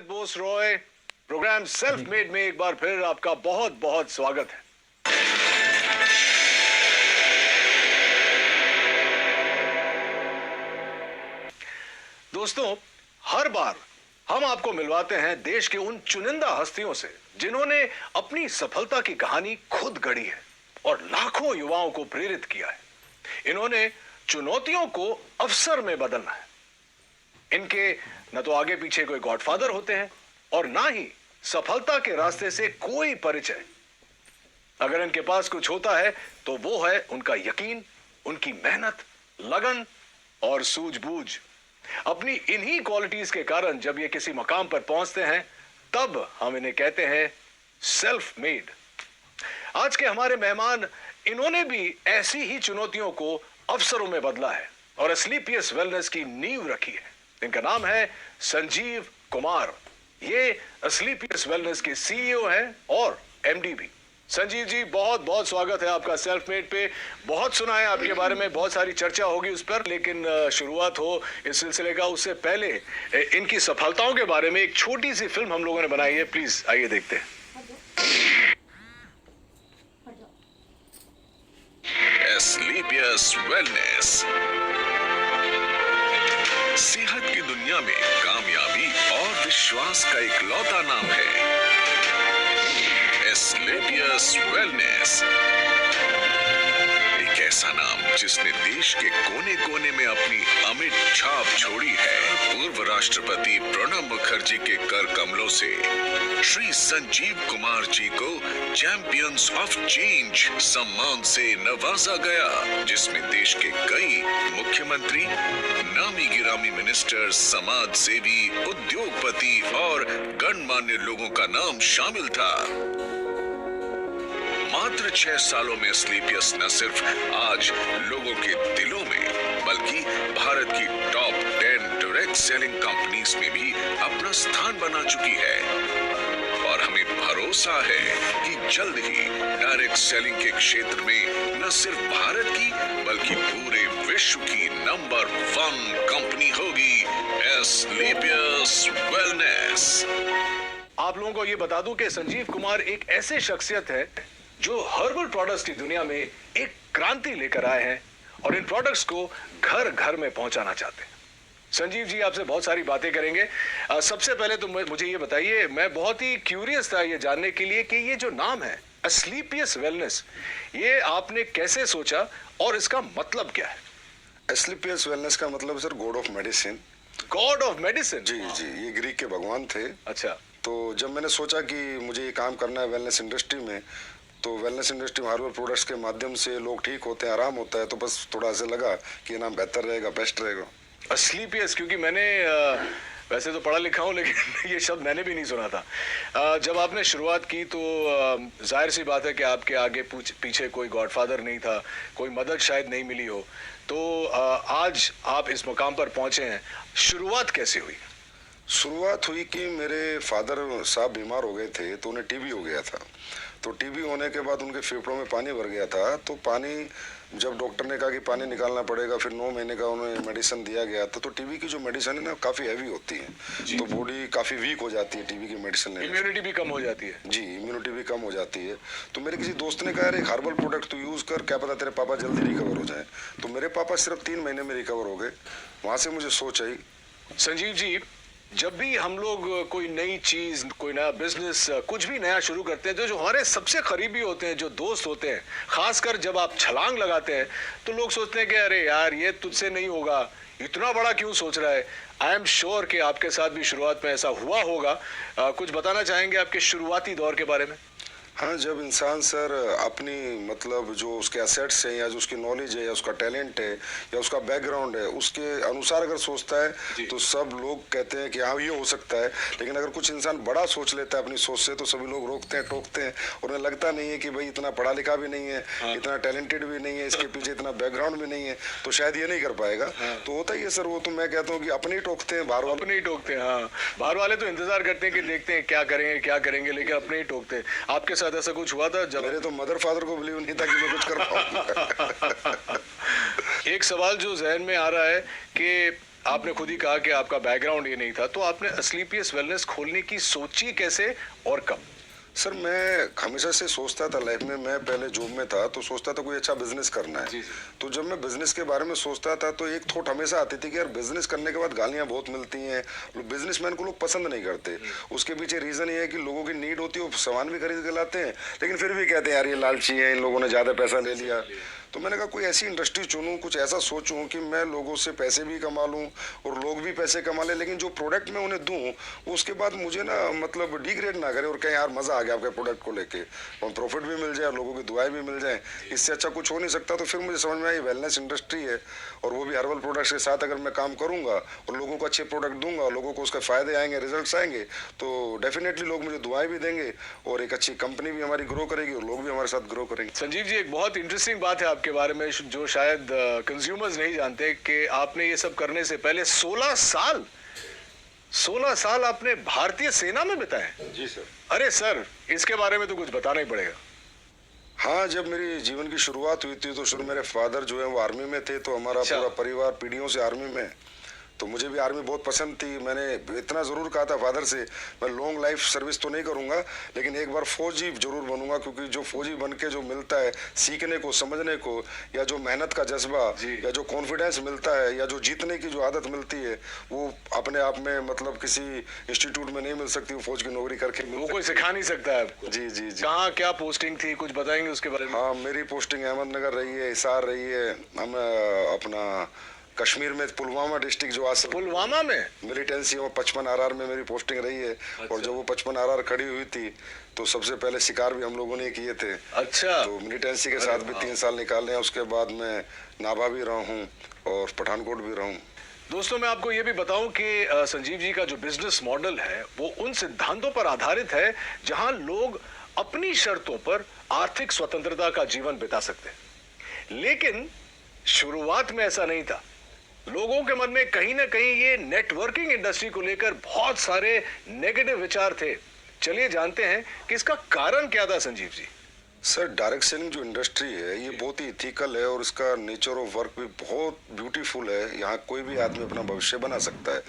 Bose Roy. Programme self made में एक बार फिर आपका बहुत बहुत स्वागत है। दोस्तों, हर बार हम आपको मिलवाते हैं देश के उन चुनिंदा हस्तियों से जिन्होंने अपनी सफलता की कहानी खुद गढ़ी है और लाखों युवाओं को प्रेरित किया है। इन्होंने चुनौतियों को अवसर में बदलना है। इनके न तो आगे पीछे कोई गॉडफादर होते हैं और ना ही सफलता के रास्ते से कोई परिचय। अगर इनके पास कुछ होता है तो वो है उनका यकीन, उनकी मेहनत, लगन और सूझबूझ। अपनी इन्हीं क्वालिटीज के कारण जब ये किसी मकाम पर पहुंचते हैं तब हम इन्हें कहते हैं सेल्फ मेड। आज के हमारे मेहमान, इन्होंने भी ऐसी ही चुनौतियों को अवसरों में बदला है और एस्क्लेपियस वेलनेस की नींव रखी है। इनका नाम है संजीव कुमार। ये एस्क्लेपियस वेलनेस के सीईओ हैं और एमडी भी। संजीव जी, बहुत बहुत स्वागत है आपका सेल्फ मेड पे। बहुत सुना है आपके बारे में, बहुत सारी चर्चा होगी उस पर, लेकिन शुरुआत हो इस सिलसिले का उससे पहले इनकी सफलताओं के बारे में एक छोटी सी फिल्म हम लोगों ने बनाई है। प्लीज आइए देखते हैं। एस्क्लेपियस वेलनेस सेहत की दुनिया में कामयाबी और विश्वास का इकलौता नाम है। एस्क्लेपियस वेलनेस, एक ऐसा नाम जिसने देश के कोने कोने में अपनी अमिट छाप छोड़ी है। पूर्व राष्ट्रपति प्रणब मुखर्जी के कर कमलों से श्री संजीव कुमार जी को चैंपियंस ऑफ चेंज सम्मान से नवाजा गया, जिसमें देश के कई मुख्यमंत्री, नामी गिरामी मिनिस्टर, समाज सेवी, उद्योगपति और गणमान्य लोगों का नाम शामिल था। मात्र 6 सालों में एस्क्लेपियस न सिर्फ आज लोगों के दिलों में बल्कि भारत की टॉप 10 डायरेक्ट सेलिंग कंपनीज में भी अपना स्थान बना चुकी है और हमें भरोसा है कि जल्द ही डायरेक्ट सेलिंग के क्षेत्र में न सिर्फ भारत की बल्कि पूरे विश्व की नंबर 1 कंपनी होगी एस्क्लेपियस वेलनेस। आप लोगों को ये बता दूं कि संजीव कुमार एक ऐसे शख्सियत है जो हर्बल प्रोडक्ट्स की दुनिया में एक क्रांति लेकर आए हैं और इन प्रोडक्ट्स को घर घर में पहुंचाना चाहते हैं। संजीव जी, आपसे बहुत सारी बातें करेंगे। सबसे पहले तो मुझे ये बताइए, मैं बहुत ही क्यूरियस था ये जानने के लिए कि ये जो नाम है एस्क्लेपियस वेलनेस, ये आपने कैसे सोचा और इसका मतलब क्या है? एस्क्लेपियस वेलनेस का मतलब sir god of medicine. God of medicine? जी जी, ये ग्रीक के भगवान थे। अच्छा। तो जब मैंने सोचा कि मुझे ये काम करना है वेलनेस इंडस्ट्री में, तो वेलनेस इंडस्ट्री में हर्बल प्रोडक्ट्स के माध्यम से लोग ठीक होते हैं, आराम होता है, तो बस थोड़ा ऐसे लगा कि ये नाम बेहतर रहेगा, बेस्ट रहेगा। एस्क्लेपियस, क्योंकि मैंने वैसे तो पढ़ा लिखा हूँ लेकिन ये शब्द मैंने भी नहीं सुना था। जब आपने शुरुआत की तो जाहिर सी बात है कि आपके आगे पीछे कोई गॉडफादर नहीं था, कोई मदद शायद नहीं मिली हो, तो आज आप इस मुकाम पर पहुंचे हैं। शुरुआत कैसे हुई? शुरुआत हुई कि मेरे फादर साहब बीमार हो गए थे, तो उन्हें टीबी हो गया था। तो टीबी होने के बाद उनके फेफड़ों में पानी भर गया था। तो पानी, जब डॉक्टर ने कहा कि पानी निकालना पड़ेगा, फिर 9 महीने का उन्हें मेडिसिन दिया गया था। तो टीबी की जो मेडिसिन है ना, काफ़ी हैवी होती है, तो बॉडी काफ़ी वीक हो जाती है टीबी की मेडिसिन लेने से। इम्यूनिटी भी कम हो जाती है? जी, इम्यूनिटी भी कम हो जाती है। तो मेरे किसी दोस्त ने कहा, यार एक हर्बल प्रोडक्ट तो यूज़ कर, क्या पता तेरे पापा जल्दी रिकवर हो जाए। तो मेरे पापा सिर्फ 3 महीने में रिकवर हो गए। वहाँ से मुझे सोच आई। संजीव जी, जब भी हम लोग कोई नई चीज, कोई नया बिजनेस, कुछ भी नया शुरू करते हैं, जो हमारे सबसे करीबी होते हैं, जो दोस्त होते हैं, खासकर जब आप छलांग लगाते हैं तो लोग सोचते हैं कि अरे यार ये तुझसे नहीं होगा, इतना बड़ा क्यों सोच रहा है। आई एम श्योर कि आपके साथ भी शुरुआत में ऐसा हुआ होगा। कुछ बताना चाहेंगे आपके शुरुआती दौर के बारे में? हाँ, जब इंसान सर अपनी मतलब जो उसके एसेट्स हैं या जो उसकी नॉलेज है या उसका टैलेंट है या उसका बैकग्राउंड है, उसके अनुसार अगर सोचता है तो सब लोग कहते हैं कि हाँ ये हो सकता है। लेकिन अगर कुछ इंसान बड़ा सोच लेता है अपनी सोच से, तो सभी लोग रोकते हैं, टोकते हैं और उन्हें लगता नहीं है कि भाई इतना पढ़ा लिखा भी नहीं है, हाँ, इतना टैलेंटेड भी नहीं है, इसके पीछे इतना बैकग्राउंड भी नहीं है, तो शायद ये नहीं कर पाएगा। हाँ। तो होता ही है सर, वो तो मैं कहता हूँ कि अपने ही टोकते हैं, बाहर वाले अपने ही टोकते हैं। हाँ, बाहर वाले तो इंतजार करते हैं कि देखते हैं क्या करेंगे क्या करेंगे, लेकिन अपने ही टोकते हैं। आपके साथ ऐसा कुछ हुआ था? जब मेरे तो मदर फादर को बिलीव नहीं था कि मैं कुछ कर पाऊंगा। एक सवाल जो जहन में आ रहा है कि आपने खुद ही कहा कि आपका बैकग्राउंड ये नहीं था, तो आपने अस्लीपियस वेलनेस खोलने की सोची कैसे और कब? सर मैं हमेशा से सोचता था लाइफ में, मैं पहले जॉब में था तो सोचता था कोई अच्छा बिजनेस करना है। जी, जी। तो जब मैं बिजनेस के बारे में सोचता था तो एक थॉट हमेशा आती थी कि यार बिजनेस करने के बाद गालियां बहुत मिलती हैं, बिजनेसमैन को लोग पसंद नहीं करते। उसके पीछे रीजन ये है कि लोगों की नीड होती है, वो सामान भी खरीद के लाते हैं लेकिन फिर भी कहते हैं यार ये लालची है, इन लोगों ने ज्यादा पैसा ले लिया। तो मैंने कहा कोई ऐसी इंडस्ट्री चुनूं, कुछ ऐसा सोचूं कि मैं लोगों से पैसे भी कमा लूं और लोग भी पैसे कमा लें, लेकिन जो प्रोडक्ट मैं उन्हें दूं उसके बाद मुझे ना मतलब डिग्रेड ना करे और कहें यार मजा आ गया आपके प्रोडक्ट को लेके, और प्रॉफिट भी मिल जाए, लोगों की दुआएं भी मिल जाए, इससे अच्छा कुछ हो नहीं सकता। तो फिर मुझे समझ में आया वेलनेस इंडस्ट्री है और वो भी हर्बल प्रोडक्ट्स के साथ अगर मैं काम करूंगा और लोगों को अच्छे प्रोडक्ट दूंगा, लोगों को उसके फायदे आएंगे, रिजल्ट्स आएंगे, तो डेफिनेटली लोग मुझे दुआएं भी देंगे और एक अच्छी कंपनी भी हमारी ग्रो करेगी और लोग भी हमारे साथ ग्रो करेंगे। संजीव जी, एक बहुत इंटरेस्टिंग बात है आपके बारे में जो शायद कंज्यूमर्स नहीं जानते कि आपने ये सब करने से पहले 16 साल आपने भारतीय सेना में बिताए। जी सर। अरे सर, इसके बारे में तो कुछ बताना ही पड़ेगा। हाँ, जब मेरी जीवन की शुरुआत हुई थी तो शुरू मेरे फादर जो है वो आर्मी में थे, तो हमारा अच्छा। पूरा परिवार पीढ़ियों से आर्मी में, तो मुझे भी आर्मी बहुत पसंद थी। मैंने इतना ज़रूर कहा था फादर से मैं लॉन्ग लाइफ सर्विस तो नहीं करूंगा लेकिन एक बार फौजी जरूर बनूंगा, क्योंकि जो फौजी बन के जो मिलता है सीखने को, समझने को, या जो मेहनत का जज्बा, या जो कॉन्फिडेंस मिलता है, या जो जीतने की जो आदत मिलती है, वो अपने आप में मतलब किसी इंस्टीट्यूट में नहीं मिल सकती, वो फौज की नौकरी करके वो कोई सिखा नहीं सकता है आपको। जी जी जी। कहाँ क्या पोस्टिंग थी, कुछ बताएंगे उसके बारे में? हाँ, मेरी पोस्टिंग अहमदनगर रही है, हिसार रही है, हम अपना कश्मीर में पुलवामा डिस्ट्रिक्ट जो आज पुलवामा में मिलिटेंसी में 55 आरआर में मेरी पोस्टिंग रही है। अच्छा। और जब वो 55 आरआर खड़ी हुई थी तो सबसे पहले शिकार भी हम लोगों ने किए थे। अच्छा। तो मिलिटेंसी के साथ भी 3 साल निकाले हैं। उसके बाद मैं नाभा भी रहा हूँ और पठानकोट भी रहा हूँ। दोस्तों, मैं आपको ये भी बताऊं कि संजीव जी का जो बिजनेस मॉडल है वो उन सिद्धांतों पर आधारित है जहां लोग अपनी शर्तों पर आर्थिक स्वतंत्रता का जीवन बिता सकते हैं। लेकिन शुरुआत में ऐसा नहीं था। लोगों के मन में कहीं ना कहीं ये नेटवर्किंग इंडस्ट्री को लेकर बहुत सारे नेगेटिव विचार थे। चलिए जानते हैं कि इसका कारण क्या था Sanjeev ji. Sir, direct selling जो इंडस्ट्री है ये बहुत ही इथिकल है और इसका नेचर ऑफ वर्क भी बहुत ब्यूटीफुल है। यहाँ कोई भी आदमी अपना भविष्य बना सकता है,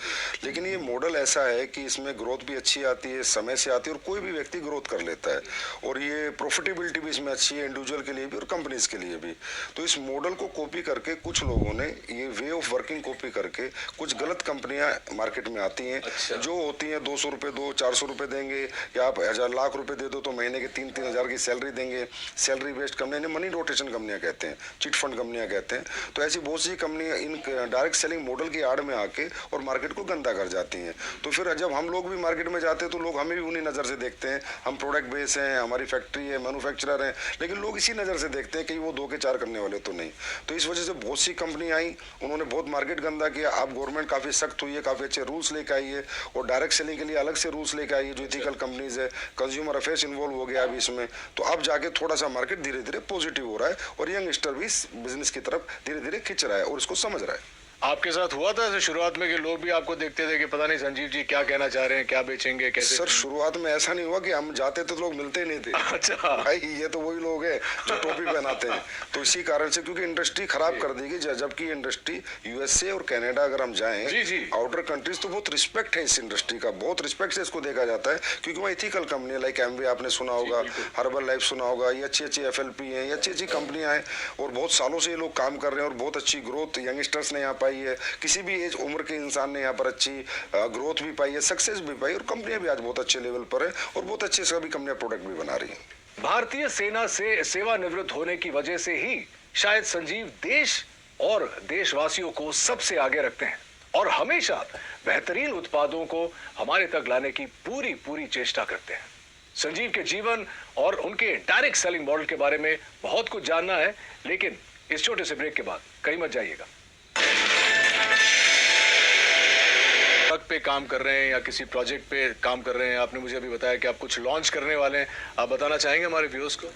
लेकिन ये मॉडल ऐसा है कि इसमें ग्रोथ भी अच्छी आती है, समय से आती है और कोई भी व्यक्ति ग्रोथ कर लेता है और ये प्रॉफिटेबिलिटी भी इसमें अच्छी है, इंडिविजुअल के लिए भी और कंपनीज के लिए भी। तो इस मॉडल को कॉपी करके कुछ लोगों ने ये वे ऑफ वर्किंग कॉपी करके कुछ गलत कंपनियां मार्केट में आती हैं। अच्छा। जो होती हैं 200 रुपये दो, 400 रुपये देंगे, या आप 1,000 लाख रुपए दे दो तो महीने के 3-3 हज़ार की सैलरी देंगे। सैलरी बेस्ड कंपनी, इन्हें मनी रोटेशन कंपनियां कहते हैं, चिट फंड कंपनियां कहते हैं। तो ऐसी बहुत सी कंपनियां इन डायरेक्ट सेलिंग मॉडल की आड़ में आके और मार्केट को गंदा कर जाती हैं। तो फिर जब हम लोग भी मार्केट में जाते हैं तो लोग हमें भी उन्हीं नज़र से देखते हैं। हम प्रोडक्ट बेस हैं, हमारी फैक्ट्री है, मैन्युफैक्चरर हैं, लेकिन लोग इसी नज़र से देखते हैं कि वो 2 के 4 करने वाले तो नहीं। तो इस वजह से बहुत सी कंपनी आई, उन्होंने बहुत मार्केट गंदा किया। अब गवर्नमेंट काफ़ी सख्त हुई है, काफ़ी अच्छे रूल्स लेकर आई है और डायरेक्ट सेलिंग के लिए अलग से रूल्स लेकर आई है। जो इथिकल कंपनीज है, कंज्यूमर अफेयर्स इन्वॉल्व हो गया अभी इसमें, तो अब जाके थोड़ा सा मार्केट धीरे धीरे पॉजिटिव हो रहा है और यंगस्टर भी इस बिजनेस की तरफ धीरे धीरे खिंच रहा है और इसको समझ रहा है। आपके साथ हुआ था ऐसे शुरुआत में कि लोग भी आपको देखते थे कि पता नहीं संजीव जी क्या कहना चाह रहे हैं, क्या बेचेंगे, कैसे? सर, शुरुआत में ऐसा नहीं हुआ कि हम जाते थे तो लोग मिलते ही नहीं थे। अच्छा। भाई ये तो वही लोग हैं जो टोपी पहनाते हैं। तो इसी कारण से, क्योंकि इंडस्ट्री खराब कर दी गई, जबकि इंडस्ट्री यूएसए और कनाडा अगर हम जाएं, जी जी, आउटर कंट्रीज, तो बहुत रिस्पेक्ट है इस इंडस्ट्री का, बहुत रिस्पेक्ट से इसको देखा जाता है, क्योंकि वहाँ इथिकल कंपनी लाइक एमवे आपने सुना होगा, हर्बल लाइफ सुना होगा, ये अच्छी अच्छी FLP हैं, ये अच्छी अच्छी कंपनियां हैं और बहुत सालों से ये लोग काम कर रहे हैं और बहुत अच्छी ग्रोथ यंगस्टर्स ने यहाँ पाई है। किसी भी एज उम्र के इंसान ने यहाँ पर अच्छी ग्रोथ भी पाई है, सक्सेस भी पाई और कंपनियां भी आज बहुत अच्छे लेवल पर है और बहुत अच्छे सभी कंपनियां प्रोडक्ट भी बना रही हैं। भारतीय सेना से सेवानिवृत्त होने की वजह से ही शायद संजीव देश और देशवासियों को सबसे आगे रखते हैं और हमेशा बेहतरीन उत्पादों को हमारे तक लाने की पूरी चेष्टा करते हैं। संजीव के जीवन और उनके डायरेक्ट सेलिंग मॉडल के बारे में बहुत कुछ जानना है, लेकिन इस छोटे से ब्रेक के बाद कहीं मत जाइएगा। पे काम कर रहे हैं या किसी प्रोजेक्ट पे काम कर रहे हैं, आपने मुझे अभी बताया कि आप कुछ लॉन्च करने वाले हैं, आप बताना चाहेंगे हमारे व्यूअर्स को?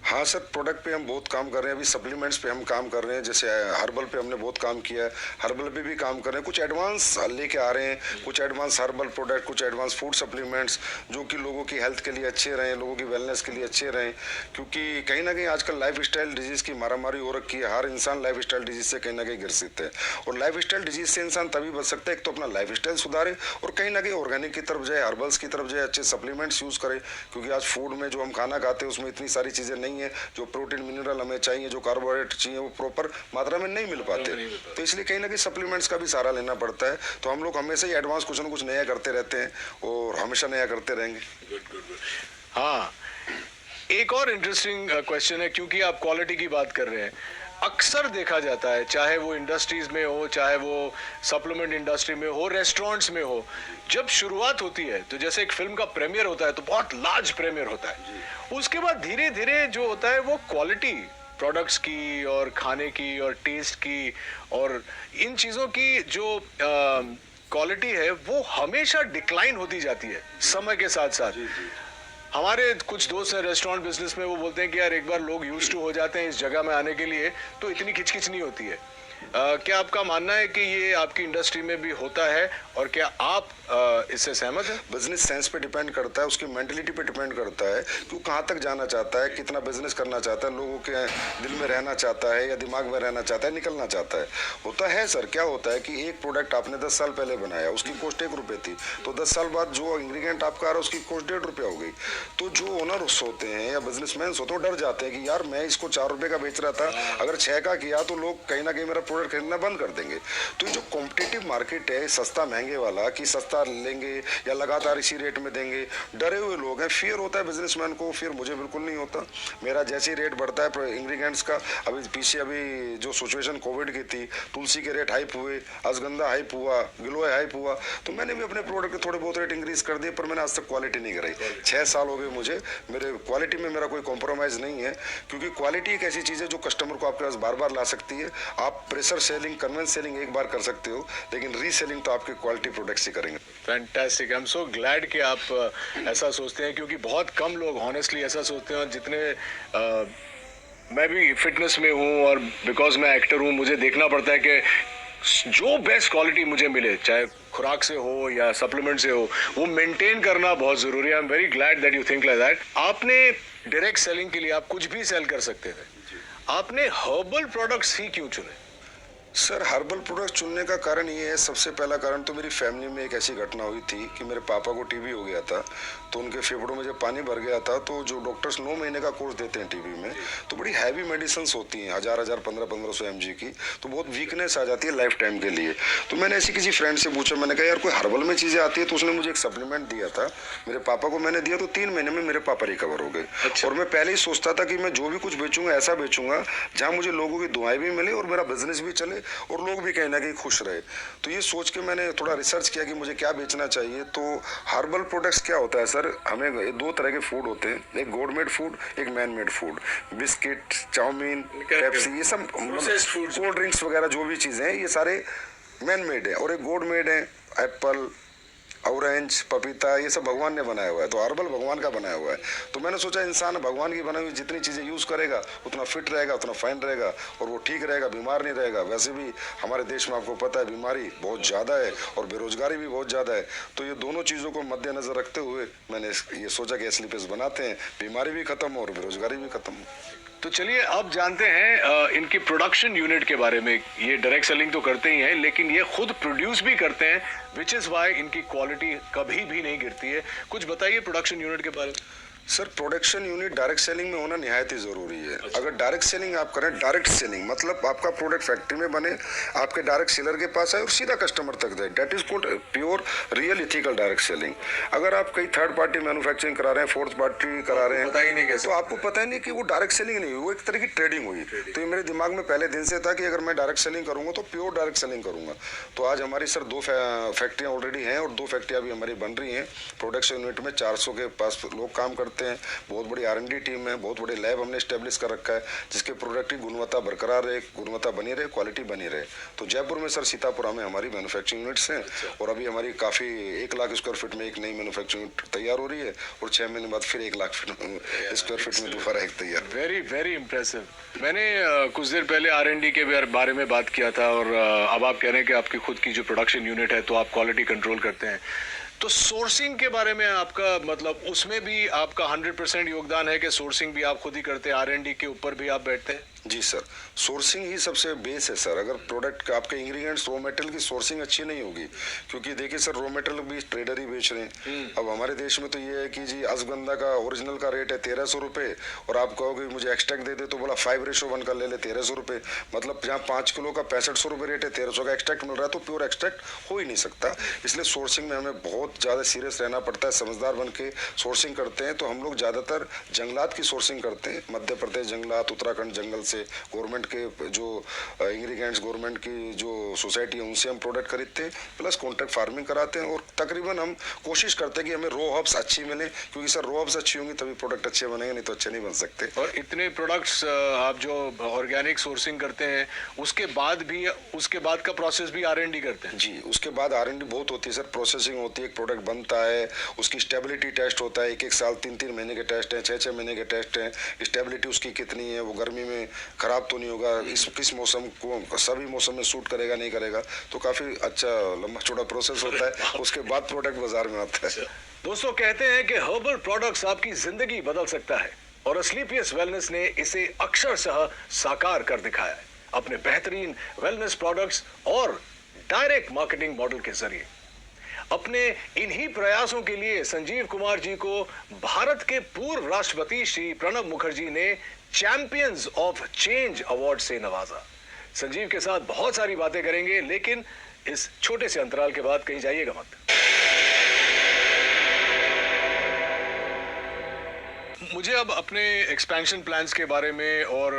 हाँ सर, प्रोडक्ट पे हम बहुत काम कर रहे हैं। अभी सप्लीमेंट्स पे हम काम कर रहे हैं, जैसे हर्बल पे हमने बहुत काम किया है, हर्बल पे भी काम कर रहे हैं। कुछ एडवांस लेके आ रहे हैं, कुछ एडवांस हर्बल प्रोडक्ट, कुछ एडवांस फूड सप्लीमेंट्स जो कि लोगों की हेल्थ के लिए अच्छे रहें, लोगों की वेलनेस के लिए अच्छे रहें। क्योंकि कहीं ना कहीं आजकल लाइफ स्टाइल डिजीज़ की मारामारी हो रखी है। हर इंसान लाइफ स्टाइल डिजीज़ से कहीं ना कहीं ग्रसित है, और लाइफ स्टाइल डिजीज़ से इंसान तभी बच सकता है, एक तो अपना लाइफ स्टाइल सुधारे और कहीं ना कहीं ऑर्गेनिक की तरफ जाए, हर्बल्स की तरफ जाए, अच्छे सप्लीमेंट्स यूज़ करे। क्योंकि आज फूड में जो हम खाना खाते हैं उसमें इतनी सारी चीज़ें नहीं है, जो प्रोटीन मिनरल हमें चाहिए, जो कार्बोहाइड्रेट चाहिए, वो प्रॉपर मात्रा में नहीं मिल पाते। तो इसलिए कहीं ना कहीं सप्लीमेंट्स का भी सहारा लेना पड़ता है। तो हम लोग हमेशा ही एडवांस कुछ ना कुछ नया करते रहते हैं और हमेशा नया करते रहेंगे। हाँ, एक और इंटरेस्टिंग क्वेश्चन है, क्योंकि आप क्वालिटी की बात कर रहे हैं। अक्सर देखा जाता है, चाहे वो इंडस्ट्रीज में हो, चाहे वो सप्लीमेंट इंडस्ट्री में हो, रेस्टोरेंट्स में हो, जब शुरुआत होती है तो जैसे एक फिल्म का प्रीमियर होता है तो बहुत लार्ज प्रीमियर होता है। उसके बाद धीरे धीरे जो होता है वो क्वालिटी प्रोडक्ट्स की और खाने की और टेस्ट की और इन चीज़ों की जो क्वालिटी है वो हमेशा डिक्लाइन होती जाती है समय के साथ साथ। हमारे कुछ दोस्त हैं रेस्टोरेंट बिजनेस में, वो बोलते हैं कि यार एक बार लोग यूज टू हो जाते हैं इस जगह में आने के लिए तो इतनी खिचखिच नहीं होती है। क्या आपका मानना है कि ये आपकी इंडस्ट्री में भी होता है और क्या आप इससे सहमत हैं? बिजनेस सेंस पे डिपेंड करता है, उसकी मेंटलिटी पे डिपेंड करता है कि वो कहाँ तक जाना चाहता है, कितना बिजनेस करना चाहता है, लोगों के दिल में रहना चाहता है या दिमाग में रहना चाहता है, निकलना चाहता है। होता है सर, क्या होता है कि एक प्रोडक्ट आपने 10 साल पहले बनाया, उसकी कॉस्ट 1 रुपये थी, तो 10 साल बाद जो इंग्रीडियंट आपका आ रहा है उसकी कॉस्ट 1.5 रुपया हो गई। तो जो ओनर्स होते हैं या बिजनेसमैन होते हैं वो डर जाते हैं कि यार मैं इसको 4 रुपये का बेच रहा था, अगर 6 का किया तो लोग कहीं ना कहीं मेरा प्रोडक्ट खरीदना बंद कर देंगे। तो जो कॉम्पिटिटिव मार्केट है सस्ता महंगे वाला, कि सस्ता लेंगे या लगातार इसी रेट में देंगे, डरे हुए लोग हैं। फियर होता है बिजनेसमैन को, फिर मुझे बिल्कुल नहीं होता। मेरा जैसे रेट बढ़ता है इंग्रेडिएंट्स का, अभी पीछे अभी जो सिचुएशन कोविड की थी, तुलसी के रेट हाइप हुए, अश्वगंधा हाइप हुआ, गिलोय हाइप हुआ, तो मैंने भी अपने प्रोडक्ट के थोड़े बहुत रेट इंक्रीज कर दिए, पर मैंने आज तक क्वालिटी नहीं कराई। 6 साल हो गए मुझे, मेरे क्वालिटी में मेरा कोई कॉम्प्रोमाइज़ नहीं है, क्योंकि क्वालिटी एक ऐसी चीज़ है जो कस्टमर को आपके पास बार बार ला सकती है। आप प्रेशर सेलिंग, कन्वेंस सेलिंग एक बार कर सकते हो, लेकिन रीसेलिंग तो आपके क्वालिटी प्रोडक्ट्स ही करेंगे। Fantastic, I am so glad कि आप ऐसा सोचते हैं, क्योंकि बहुत कम लोग ऑनेस्टली ऐसा सोचते हैं। और जितने मैं भी फिटनेस में हूँ और बिकॉज मैं एक्टर हूँ, मुझे देखना पड़ता है कि जो बेस्ट क्वालिटी मुझे मिले, चाहे खुराक से हो या सप्लीमेंट से हो, वो मेंटेन करना बहुत जरूरी है। I am very glad that you think like that. आपने डायरेक्ट सेलिंग के लिए आप कुछ भी सेल कर सकते थे, आपने हर्बल प्रोडक्ट्स ही क्यों चुने? सर, हर्बल प्रोडक्ट चुनने का कारण ये है, सबसे पहला कारण तो मेरी फैमिली में एक ऐसी घटना हुई थी कि मेरे पापा को टीबी हो गया था। तो उनके फेफड़ों में जब पानी भर गया था, तो जो डॉक्टर्स 9 महीने का कोर्स देते हैं टीबी में, तो बड़ी हैवी मेडिसिन होती हैं, 1000 1500 mg की, तो बहुत वीकनेस आ जाती है लाइफ टाइम के लिए। तो मैंने ऐसी किसी फ्रेंड से पूछा, मैंने कहा यार कोई हर्बल में चीज़ें आती है, तो उसने मुझे एक सप्लीमेंट दिया था, मेरे पापा को मैंने दिया, तो 3 महीने में मेरे पापा रिकवर हो गए। अच्छा। और मैं पहले ही सोचता था कि मैं जो भी कुछ बेचूंगा ऐसा बेचूंगा जहाँ मुझे लोगों की दुआएं भी मिले और मेरा बिजनेस भी चले और लोग भी कहीं ना कहीं खुश रहे। तो ये सोच के मैंने थोड़ा रिसर्च किया कि मुझे क्या बेचना चाहिए। तो हर्बल प्रोडक्ट्स क्या होता है सर, हमें 2 तरह के फूड होते हैं, एक गॉड मेड फूड, एक man made food. Biscuit, chow mein, Pepsi, ये सब कोल्ड ड्रिंक्स वगैरह जो भी चीज़ें हैं, ये सारे मैन मेड है। और एक गॉड मेड है, एप्पल, ऑरेंज, पपीता, ये सब भगवान ने बनाया हुआ है। तो हर्बल भगवान का बनाया हुआ है। तो मैंने सोचा इंसान भगवान की बनाई हुई जितनी चीज़ें यूज़ करेगा उतना फिट रहेगा, उतना फाइन रहेगा और वो ठीक रहेगा, बीमार नहीं रहेगा। वैसे भी हमारे देश में आपको पता है बीमारी बहुत ज़्यादा है और बेरोजगारी भी बहुत ज़्यादा है। तो ये दोनों चीज़ों को मद्देनज़र रखते हुए मैंने ये सोचा कि एस्लीपियस बनाते हैं, बीमारी भी खत्म हो और बेरोजगारी भी खत्म हो। तो चलिए अब जानते हैं इनकी प्रोडक्शन यूनिट के बारे में। ये डायरेक्ट सेलिंग तो करते ही हैं, लेकिन ये खुद प्रोड्यूस भी करते हैं, विच इज़ वाई इनकी क्वालिटी कभी भी नहीं गिरती है। कुछ बताइए प्रोडक्शन यूनिट के बारे में। Sir, production unit direct selling में होना निहायत ही ज़रूरी है। अगर डायरेक्ट सेलिंग आप करें, डायरेक्ट सेलिंग मतलब आपका प्रोडक्ट फैक्ट्री में बने, आपके डायरेक्ट सेलर के पास आए और सीधा कस्टमर तक जाए, that is called pure real ethical direct selling. अगर आप कई थर्ड पार्टी मैन्युफैक्चरिंग करा रहे हैं, फोर्थ पार्टी करा रहे हैं, पता ही नहीं कैसे, तो आपको पता ही नहीं कि वो डायरेक्ट सेलिंग नहीं हुई, वो एक तरह की ट्रेडिंग हुई। तो ये मेरे दिमाग में पहले दिन से था कि अगर मैं डायरेक्ट सेलिंग करूंगा तो प्योर डायरेक्ट सेलिंग करूंगा। तो आज हमारी सर 2 फैक्ट्रियाँ ऑलरेडी हैं और 2 फैक्ट्रियाँ अभी हमारी बन रही हैं। प्रोडक्शन यूनिट में 400 के पास लोग काम करते करते हैं, बहुत बड़ी R&D टीम है, बहुत बड़े लैब हमने स्टैब्लिश कर रखा है जिसके प्रोडक्ट की गुणवत्ता बरकरार रहे, गुणवत्ता बनी रहे, क्वालिटी बनी रहे। तो जयपुर में सर सीतापुरा में हमारी मैन्युफैक्चरिंग यूनिट्स हैं और अभी हमारी काफ़ी 1 लाख स्क्वायर फीट में एक नई मैन्युफैक्चरिंग यूनिट तैयार हो रही है और 6 महीने बाद फिर 1 लाख स्क्वायर फीट में दोबारा एक तैयार। Very very impressive. मैंने कुछ देर पहले R&D के बारे में बात किया था और अब आप कह रहे हैं कि आपकी खुद की जो प्रोडक्शन यूनिट है तो आप क्वालिटी कंट्रोल करते हैं, तो सोर्सिंग के बारे में आपका मतलब उसमें भी आपका 100% योगदान है कि सोर्सिंग भी आप खुद ही करते हैं, R&D के ऊपर भी आप बैठते हैं? जी सर, सोर्सिंग ही सबसे बेस है सर। अगर प्रोडक्ट का आपके इंग्रेडिएंट्स रॉ मटेरियल की सोर्सिंग अच्छी नहीं होगी, क्योंकि देखिए सर रॉ मटेरियल भी ट्रेडर ही बेच रहे हैं। अब हमारे देश में तो ये है कि जी अश्वगंधा का ओरिजिनल का रेट है 1300 रुपये और आप कहोगे मुझे एक्सट्रैक्ट दे दे तो बोला 5:1 का ले ले 1300 रुपये, मतलब जहाँ 5 किलो का 6500 रुपये रेट है, 1300 का एक्सट्रैक्ट मिल रहा है तो प्योर एक्सट्रैक्ट हो ही नहीं सकता। इसलिए सोर्सिंग में हमें बहुत ज़्यादा सीरियस रहना पड़ता है, समझदार बन के सोर्सिंग करते हैं। तो हम लोग ज़्यादातर जंगलात की सोर्सिंग करते हैं, मध्य प्रदेश जंगलात, उत्तराखंड जंगल से, गवर्नमेंट के जो इंग्रेडिएंट्स गवर्नमेंट की जो सोसाइटी है उनसे हम प्रोडक्ट खरीदते हैं, प्लस कॉन्ट्रैक्ट फार्मिंग कराते हैं और तकरीबन हम कोशिश करते हैं कि हमें रॉ हर्ब्स अच्छी मिले, क्योंकि सर रॉ हर्ब्स अच्छी होंगी तभी प्रोडक्ट अच्छे बनेंगे, नहीं तो अच्छे नहीं बन सकते। और इतने प्रोडक्ट्स आप जो ऑर्गेनिक सोर्सिंग करते हैं उसके बाद का प्रोसेस भी R&D करते हैं? जी, उसके बाद R&D बहुत होती है सर, प्रोसेसिंग होती है, एक प्रोडक्ट बनता है, उसकी स्टेबिलिटी टेस्ट होता है, 1-1 साल 3-3 महीने के टेस्ट हैं, 6-6 महीने के टेस्ट हैं, स्टेबिलिटी उसकी कितनी है, वो गर्मी में खराब तो नहीं होगा, किस मौसम को सभी मौसम में सूट करेगा नहीं करेगा, तो काफ़ी अच्छा लंबा चौड़ा प्रोसेस होता है। उसके बाद प्रोडक्ट बाजार में आता है। दोस्तों कहते हैं कि हर्बल प्रोडक्ट्स आपकी जिंदगी बदल सकता है और एस्क्लेपियस वेलनेस ने इसे अक्षरशः साकार कर दिखाया है अपने बेहतरीन वेलनेस प्रोडक्ट्स और डायरेक्ट मार्केटिंग मॉडल के जरिए। अपने इन्हीं प्रयासों के लिए संजीव कुमार जी को भारत के पूर्व राष्ट्रपति श्री प्रणब मुखर्जी ने चैंपियंस ऑफ चेंज अवार्ड से नवाजा। संजीव के साथ बहुत सारी बातें करेंगे, लेकिन इस छोटे से अंतराल के बाद कहीं जाइएगा मत। मुझे अब अपने एक्सपेंशन प्लान्स के बारे में और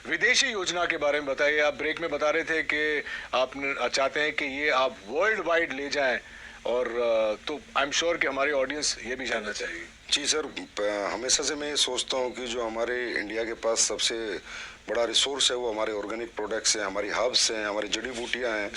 विदेशी योजना के बारे में बताइए। आप ब्रेक में बता रहे थे कि आप चाहते हैं कि ये आप वर्ल्ड वाइड ले जाएं, और तो आई एम श्योर कि हमारी ऑडियंस ये भी जानना चाहिए। जी सर, हमेशा से मैं ये सोचता हूँ कि जो हमारे इंडिया के पास सबसे बड़ा रिसोर्स है वो हमारे ऑर्गेनिक प्रोडक्ट्स हैं, हमारी हर्ब्स हैं, हमारी जड़ी बूटियाँ हैं,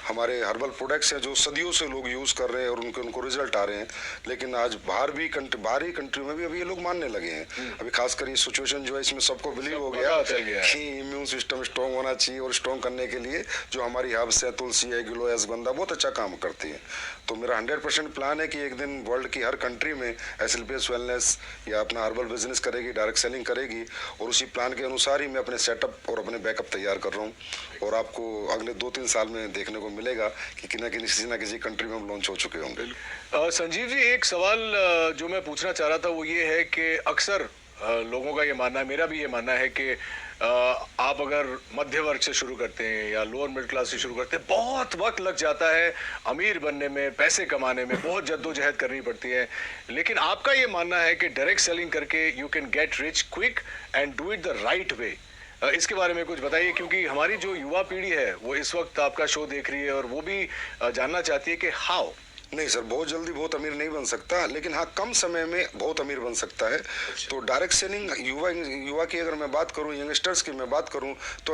हमारे हर्बल प्रोडक्ट्स हैं जो सदियों से लोग यूज़ कर रहे हैं और उनको रिजल्ट आ रहे हैं। लेकिन आज बाहरी कंट्री में भी अभी ये लोग मानने लगे हैं। अभी खासकर ये सिचुएशन जो है इसमें सबको बिलीव हो गया कि इम्यून सिस्टम स्ट्रॉन्ग होना चाहिए और स्ट्रॉन्ग करने के लिए जो हमारी हर्ब्स है, तुलसी है, गिलोय, अश्वगंधा बहुत अच्छा काम करती है। तो मेरा 100% प्लान है कि एक दिन वर्ल्ड की हर कंट्री में एस्क्लेपियस वेलनेस या अपना हर्बल बिजनेस करेगी, डायरेक्ट सेलिंग करेगी, और उसी प्लान के अनुसार ही मैं अपने सेटअप और अपने बैकअप तैयार कर रहा हूँ। और आपको अगले 2-3 साल में देखने को मिलेगा कि किसी ना किसी कंट्री में हम लॉन्च हो चुके होंगे। संजीव जी, एक सवाल जो मैं पूछना चाह रहा था वो ये है कि अक्सर लोगों का ये मानना है, मेरा भी ये मानना है कि आप अगर मध्य वर्ग से शुरू करते हैं या लोअर मिडिल क्लास से शुरू करते हैं, बहुत वक्त लग जाता है अमीर बनने में, पैसे कमाने में, बहुत जद्दोजहद करनी पड़ती है। लेकिन आपका ये मानना है कि डायरेक्ट सेलिंग करके you can get rich quick and do it the right way. इसके बारे में कुछ बताइए, क्योंकि हमारी जो युवा पीढ़ी है वो इस वक्त आपका शो देख रही है और वो भी जानना चाहती है कि हाउ। नहीं सर, बहुत जल्दी बहुत अमीर नहीं बन सकता, लेकिन हाँ कम समय में बहुत अमीर बन सकता है। तो डायरेक्ट सेलिंग युवा की अगर मैं बात करूँ, यंगस्टर्स की मैं बात करूँ, तो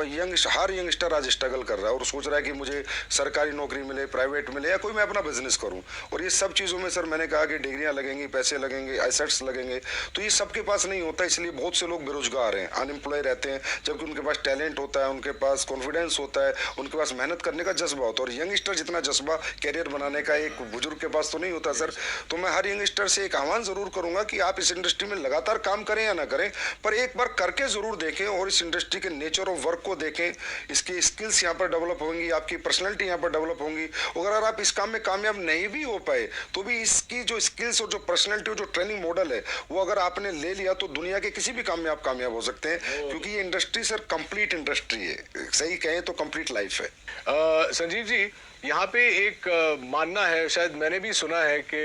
हर यंगस्टर आज स्ट्रगल कर रहा है और सोच रहा है कि मुझे सरकारी नौकरी मिले, प्राइवेट मिले, या कोई मैं अपना बिजनेस करूँ। और ये सब चीज़ों में सर मैंने कहा कि डिग्रियाँ लगेंगी, पैसे लगेंगे, एसेट्स लगेंगे, तो ये सबके पास नहीं होता। इसलिए बहुत से लोग बेरोजगार हैं, अनएम्प्लॉय रहते हैं, जबकि उनके पास टैलेंट होता है, उनके पास कॉन्फिडेंस होता है, उनके पास मेहनत करने का जज्बा होता है। और यंगस्टर जितना जज्बा कैरियर बनाने का एक बुजुर्ग के पास तो नहीं होता सर। तो मैं हर यंगस्टर से एक आह्वान जरूर करूंगा कि आप इस इंडस्ट्री में लगातार काम करें या ना करें, पर एक बार करके जरूर देखें और इस इंडस्ट्री के नेचर ऑफ वर्क को देखें। इसकी स्किल्स यहाँ पर डेवलप होंगी, आपकी पर्सनैलिटी यहाँ पर डेवलप होंगी। अगर आप इस काम में कामयाब नहीं भी हो पाए तो भी इसकी जो स्किल्स और जो पर्सनैलिटी और जो ट्रेनिंग मॉडल है वो अगर आपने ले लिया तो दुनिया के किसी भी काम में आप कामयाब हो सकते हैं, क्योंकि ये इंडस्ट्री सर कंप्लीट इंडस्ट्री है, सही कहें तो कंप्लीट लाइफ है। संजीव जी, यहाँ पे एक मानना है, शायद मैंने भी सुना है कि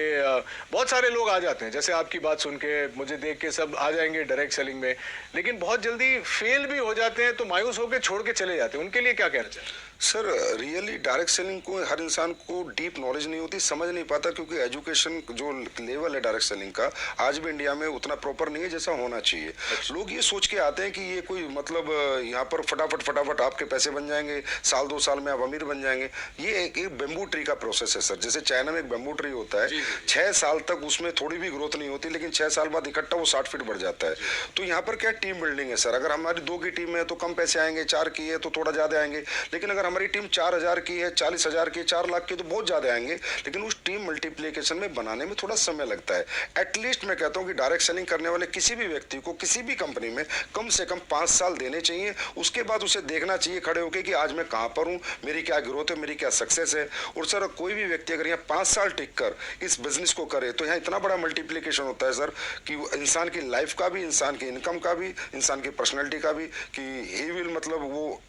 बहुत सारे लोग आ जाते हैं, जैसे आपकी बात सुन के मुझे देख के सब आ जाएंगे डायरेक्ट सेलिंग में, लेकिन बहुत जल्दी फेल भी हो जाते हैं तो मायूस होकर छोड़ के चले जाते हैं। उनके लिए क्या कहना चाहिए? सर रियली डायरेक्ट सेलिंग को हर इंसान को डीप नॉलेज नहीं होती, समझ नहीं पाता, क्योंकि एजुकेशन जो लेवल है डायरेक्ट सेलिंग का आज भी इंडिया में उतना प्रॉपर नहीं है जैसा होना चाहिए। लोग ये सोच के आते हैं कि ये कोई मतलब यहाँ पर फटाफट फटाफट आपके पैसे बन जाएंगे, साल 2 साल में आप अमीर बन जाएंगे। ये एक बेम्बू ट्री का प्रोसेस है सर। जैसे चाइना में एक बेम्बू ट्री होता है, 6 साल तक उसमें थोड़ी भी ग्रोथ नहीं होती, लेकिन 6 साल बाद इकट्ठा वो 60 फीट बढ़ जाता है। तो यहाँ पर क्या टीम बिल्डिंग है सर। अगर हमारी 2 की टीम है तो कम पैसे आएंगे, 4 की है तो थोड़ा ज्यादा आएंगे, लेकिन अगर हमारी टीम 4000 की है, 40,000 की, 4 लाख की, तो बहुत ज्यादा आएंगे, लेकिन उस टीम मल्टीप्लिकेशन में बनाने में थोड़ा समय लगता है। एटलीस्ट मैं कहता हूं कि डायरेक्ट सेलिंग करने वाले किसी भी व्यक्ति को किसी भी कंपनी में कम से कम 5 साल देने चाहिए। उसके बाद उसे देखना चाहिए खड़े होकर कि आज मैं कहां पर हूं, मेरी क्या ग्रोथ है, मेरी क्या सक्सेस है। और सर कोई भी व्यक्ति अगर यहाँ 5 साल टिक कर इस बिजनेस को करे तो यहाँ इतना बड़ा मल्टीप्लिकेशन होता है सर कि इंसान की लाइफ का भी, इंसान की इनकम का भी, इंसान की पर्सनैलिटी का भी, कि ही विल मतलब वो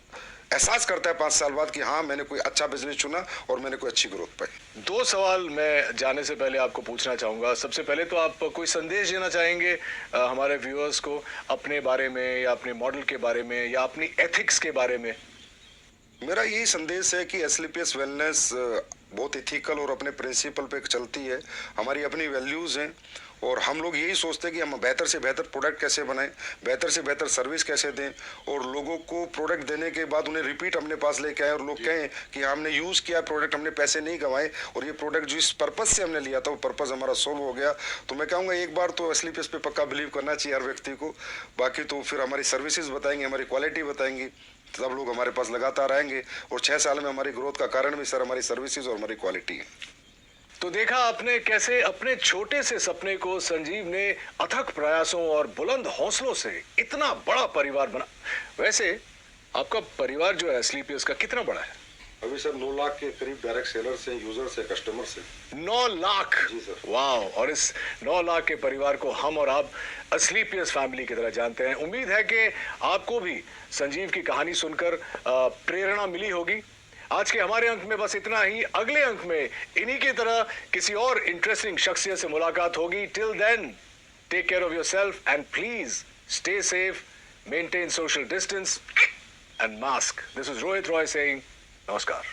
एहसास करता है 5 साल बाद कि हाँ मैंने कोई अच्छा बिजनेस चुना और मैंने कोई अच्छी ग्रोथ पाई। 2 सवाल मैं जाने से पहले आपको पूछना चाहूंगा। सबसे पहले तो आप कोई संदेश देना चाहेंगे हमारे व्यूअर्स को अपने बारे में, या अपने मॉडल के बारे में, या अपनी एथिक्स के बारे में? मेरा यही संदेश है कि एसलीपीएस वेलनेस बहुत इथिकल और अपने प्रिंसिपल पे चलती है। हमारी अपनी वैल्यूज़ हैं और हम लोग यही सोचते हैं कि हम बेहतर से बेहतर प्रोडक्ट कैसे बनाएं, बेहतर से बेहतर सर्विस कैसे दें, और लोगों को प्रोडक्ट देने के बाद उन्हें रिपीट अपने पास लेके आए और लोग कहें कि हमने यूज़ किया प्रोडक्ट, हमने पैसे नहीं गंवाए, और ये प्रोडक्ट जो इस पर्पज़ से हमने लिया था वो पर्पज़ हमारा सोल्व हो गया। तो मैं कहूँगा एक बार तो एसलीपीएस पे पक्का बिलीव करना चाहिए हर व्यक्ति को। बाकी तो फिर हमारी सर्विसेज बताएंगे, हमारी क्वालिटी बताएंगी, सब लोग हमारे पास लगातार आएंगे। और 6 साल में हमारी ग्रोथ का कारण भी सर हमारी सर्विसेज और हमारी क्वालिटी है। तो देखा आपने कैसे अपने छोटे से सपने को संजीव ने अथक प्रयासों और बुलंद हौसलों से इतना बड़ा परिवार बना। वैसे आपका परिवार जो है एसलीपीएस का कितना बड़ा है? अभी सर 9 लाख के करीब डायरेक्ट सेलर से, यूजर से, कस्टमर से। 9 लाख? जी सर। वाह। और इस 9 लाख के परिवार को हम और आप एसलीपीएस फैमिली की तरह जानते हैं। उम्मीद है कि आपको भी संजीव की कहानी सुनकर प्रेरणा मिली होगी। आज के हमारे अंक में बस इतना ही। अगले अंक में इन्हीं की तरह किसी और इंटरेस्टिंग शख्सियत से मुलाकात होगी। Till then take care of yourself and please stay safe, maintain social distance and mask. This is Rohit Roy saying नमस्कार।